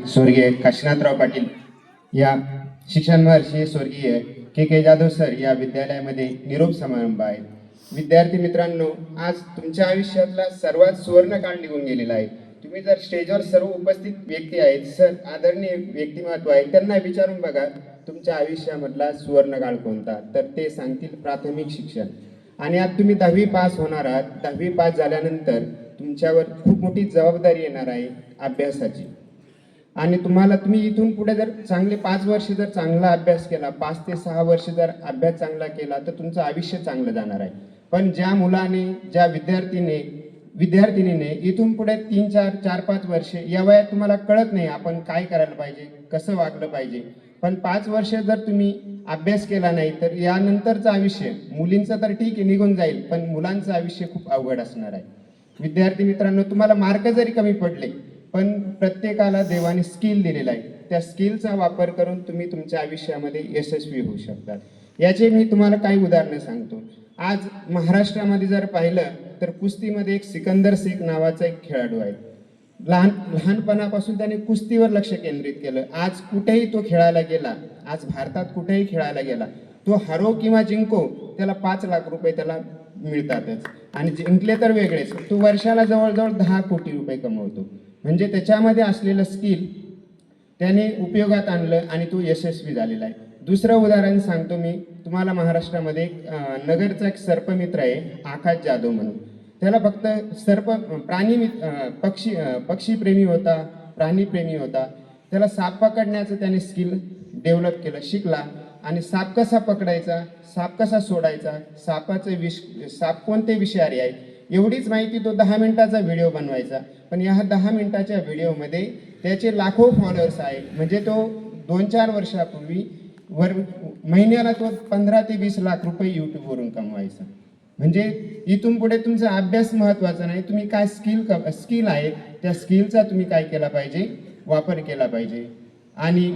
स्वर्गीय काशीनाथराव पाटील या शिक्षण महर्षी स्वर्गीय के जाधव सर या विद्यालयामध्ये निरोप समारंभ आहे। विद्यार्थी मित्रांनो, आज तुमच्या आयुष्यातला सर्वात सुवर्ण काळ निघून गेलेला आहे। तुम्ही जर स्टेजवर सर्व उपस्थित व्यक्ती आहेत, सर आदरणीय व्यक्तिमत्व आहे, त्यांना विचारून बघा तुमच्या आयुष्यामधला सुवर्ण काळ कोणता, तर ते सांगतील प्राथमिक शिक्षण। आणि आज तुम्ही 10वी पास होणार आहात। 10वी पास झाल्यानंतर तुमच्यावर खूप मोठी जबाबदारी येणार आहे अभ्यासाची। आणि तुम्ही इथून पुढे जर चांगले 5 वर्ष जर चांगला अभ्यास केला, 5 ते 6 वर्ष जर अभ्यास चांगला केला तर तुमचं आयुष्य चांगलं जाणार आहे। पण ज्या मुलाने, ज्या विद्यार्थिनीने इथून पुढे 3, 4, 4-5 वर्ष या वयात तुम्हाला कळत नाही आपण काय करायला पाहिजे, कसं वागलं पाहिजे, पण 5 वर्ष जर तुम्ही अभ्यास केला नाही तर यानंतरचं आयुष्य, मुलींचं तर ठीक आहे निघून जाईल, पण मुलांचं आयुष्य खूप अवघड असणार आहे। विद्यार्थी मित्रांनो, तुम्हाला मार्क जरी कमी पडले, पण प्रत्येकाला देवाने स्किल दिलेला आहे। त्या स्किलचा वापर करून तुम्ही तुमच्या आयुष्यामध्ये यशस्वी होऊ शकतात। याचे मी तुम्हाला काही उदाहरणं सांगतो। आज महाराष्ट्रामध्ये जर पाहिलं तर कुस्तीमध्ये एक सिकंदर शेख नावाचा एक खेळाडू आहे। लहानपणापासून त्याने कुस्तीवर लक्ष केंद्रित केलं। आज कुठेही तो खेळायला गेला, आज भारतात कुठेही खेळायला गेला, तो हरो किंवा जिंको, त्याला 5 लाख रुपये त्याला मिळतातच। आणि जिंकले तर वेगळेच, तो वर्षाला जवळजवळ 10 कोटी रुपये कमवतो। म्हणजे त्याच्यामध्ये असलेलं स्किल त्याने उपयोगात आणलं आणि तो यशस्वी झालेला आहे। दुसरं उदाहरण सांगतो मी तुम्हाला। महाराष्ट्रामध्ये नगरचा एक सर्पमित्र आहे आकाश जाधव म्हणून। त्याला फक्त पक्षीप्रेमी होता, प्राणीप्रेमी होता। त्याला साप पकडण्याचं त्याने स्किल डेव्हलप केलं, शिकला। आणि साप कसा पकडायचा, साप कसा सोडायचा, साप कोणते विषारी आहे, एवढीच माहिती तो 10 मिनिटाचा व्हिडिओ बनवायचा। पण या 10 मिनिटाच्या व्हिडिओमध्ये त्याचे लाखो फॉलोअर्स आहे। म्हणजे तो 2-4 वर्षापूर्वी महिन्याला तो 15 ते 20 लाख रुपये यूट्यूबवरून कमवायचा। म्हणजे इथून पुढे तुमचा अभ्यास महत्त्वाचा नाही, तुम्ही काय स्किल आहे त्या स्किलचा तुम्ही काय केला पाहिजे, वापर केला पाहिजे। आणि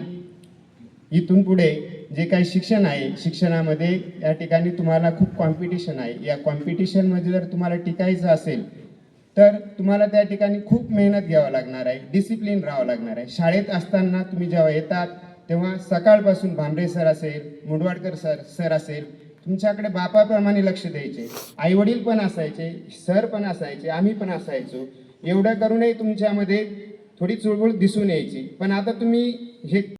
इथून पुढे जे काही शिक्षण आहे, शिक्षणामध्ये या ठिकाणी तुम्हाला खूप कॉम्पिटिशन आहे। या कॉम्पिटिशनमध्ये जर तुम्हाला टिकायचं असेल तर तुम्हाला त्या ठिकाणी खूप मेहनत घ्यावं लागणार आहे, डिसिप्लिन राहावं लागणार आहे। शाळेत असताना तुम्ही जेव्हा येतात तेव्हा सकाळपासून भांबरे सर असेल, मुंडवाडकर सर असेल, तुमच्याकडे बापाप्रमाणे लक्ष द्यायचे। आईवडील पण असायचे, सर पण असायचे, आम्ही पण असायचो। एवढं करूनही तुमच्यामध्ये थोडी चुळबुळ दिसून यायची। पण आता तुम्ही हे